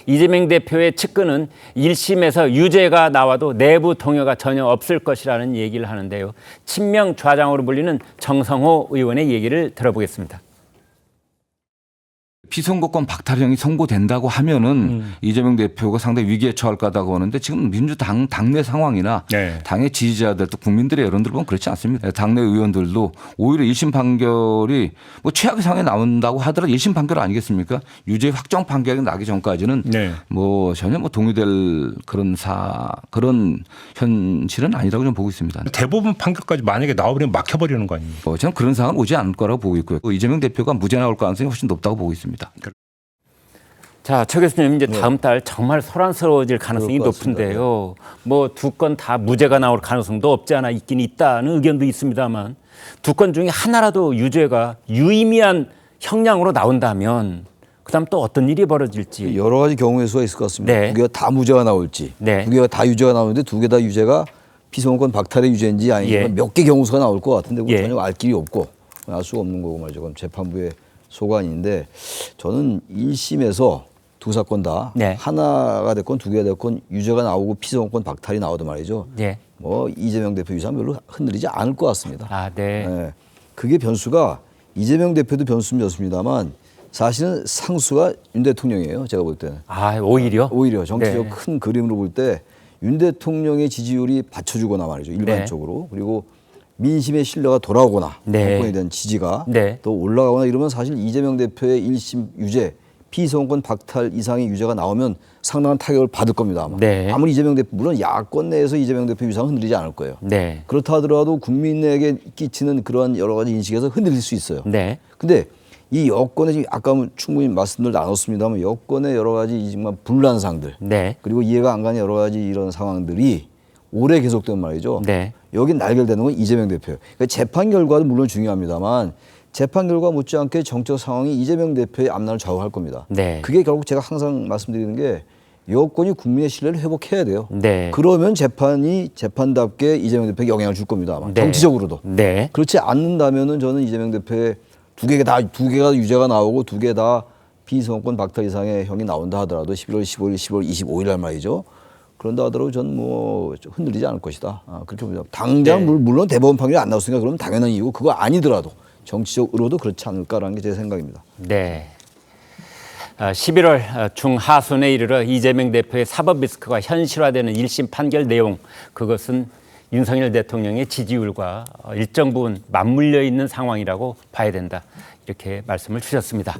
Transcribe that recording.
이재명 대표의 측근은 1심에서 유죄가 나와도 내부 동요가 전혀 없을 것이라는 얘기를 하는데요. 친명 좌장으로 불리는 정성호 의원의 얘기를 들어보겠습니다. 피선거권 박탈형이 선고된다고 하면은 이재명 대표가 상당히 위기에 처할 거다고 하는데 지금 민주당 당내 상황이나 당의 지지자들 또 국민들의 여론들 보면 그렇지 않습니다. 당내 의원들도 오히려 1심 판결이 뭐 최악의 상황에 나온다고 하더라도 1심 판결 아니겠습니까? 유죄 확정 판결이 나기 전까지는 뭐 전혀 뭐 동의될 그런 현실은 아니라고 저는 보고 있습니다. 대법원 판결까지 만약에 나오면 막혀버리는 거 아닙니까? 저는 그런 상황은 오지 않을 거라고 보고 있고요. 이재명 대표가 무죄 나올 가능성이 훨씬 높다고 보고 있습니다. 자, 최 교수님 이제 다음 달 정말 소란스러워질 가능성이 높은데요. 뭐 두 건 다 무죄가 나올 가능성도 없지 않아 있긴 있다는 의견도 있습니다만 두 건 중에 하나라도 유죄가 유의미한 형량으로 나온다면 그다음 또 어떤 일이 벌어질지 여러 가지 경우의 수가 있을 것 같습니다. 네. 두 개가 다 무죄가 나올지, 네. 두 개가 다 유죄가 나오는데 두 개 다 유죄가 피선거권 박탈의 유죄인지 아니면 몇 개 경우수가 나올 것 같은데 그건 전혀 알 길이 없고 알 수가 없는 거고 말이죠. 그건 재판부의 소관인데 저는 1심에서 두 사건 다 하나가 됐건 두 개가 됐건 유죄가 나오고 피선거권 박탈이 나오든 말이죠. 뭐 이재명 대표 유산 별로 흔들리지 않을 것 같습니다. 그게 변수가 이재명 대표도 변수입니다만 사실은 상수가 윤 대통령이에요. 제가 볼 때는. 오히려? 오히려 정치적 큰 그림으로 볼 때 윤 대통령의 지지율이 받쳐주거나 말이죠. 일반적으로. 그리고 민심의 신뢰가 돌아오거나 정권에 대한 지지가 또 올라가거나 이러면 사실 이재명 대표의 1심 유죄 피선거권 박탈 이상의 유죄가 나오면 상당한 타격을 받을 겁니다. 아마. 아무리 이재명 대표 물론 야권 내에서 이재명 대표 위상은 흔들리지 않을 거예요. 그렇다 하더라도 국민에게 끼치는 그러한 여러 가지 인식에서 흔들릴 수 있어요. 근데 이 여권에 지금 아까 충분히 말씀을 나눴습니다만 여권의 여러 가지 정말 분란상들 그리고 이해가 안 가는 여러 가지 이런 상황들이 오래 계속되는 말이죠. 여기 날결되는 건 이재명 대표예요. 그러니까 재판 결과도 물론 중요합니다만 재판 결과 못지않게 정적 상황이 이재명 대표의 앞날을 좌우할 겁니다. 그게 결국 제가 항상 말씀드리는 게 여권이 국민의 신뢰를 회복해야 돼요. 그러면 재판이 재판답게 이재명 대표에게 영향을 줄 겁니다. 아마 정치적으로도. 그렇지 않는다면은 저는 이재명 대표의 두 개가 유죄가 나오고 두 개 다 피선거권 박탈 이상의 형이 나온다 하더라도 11월 15일, 10월 25일 날 말이죠. 그런다 하더라도 저는 뭐 흔들리지 않을 것이다. 그렇게 봅니다. 당장 물론 대법원 판결이 안 나왔으니까 그러면 당연한 이유고 그거 아니더라도 정치적으로도 그렇지 않을까라는 게 제 생각입니다. 11월 중하순에 이르러 이재명 대표의 사법 리스크가 현실화되는 1심 판결 내용 그것은 윤석열 대통령의 지지율과 일정 부분 맞물려 있는 상황이라고 봐야 된다. 이렇게 말씀을 주셨습니다.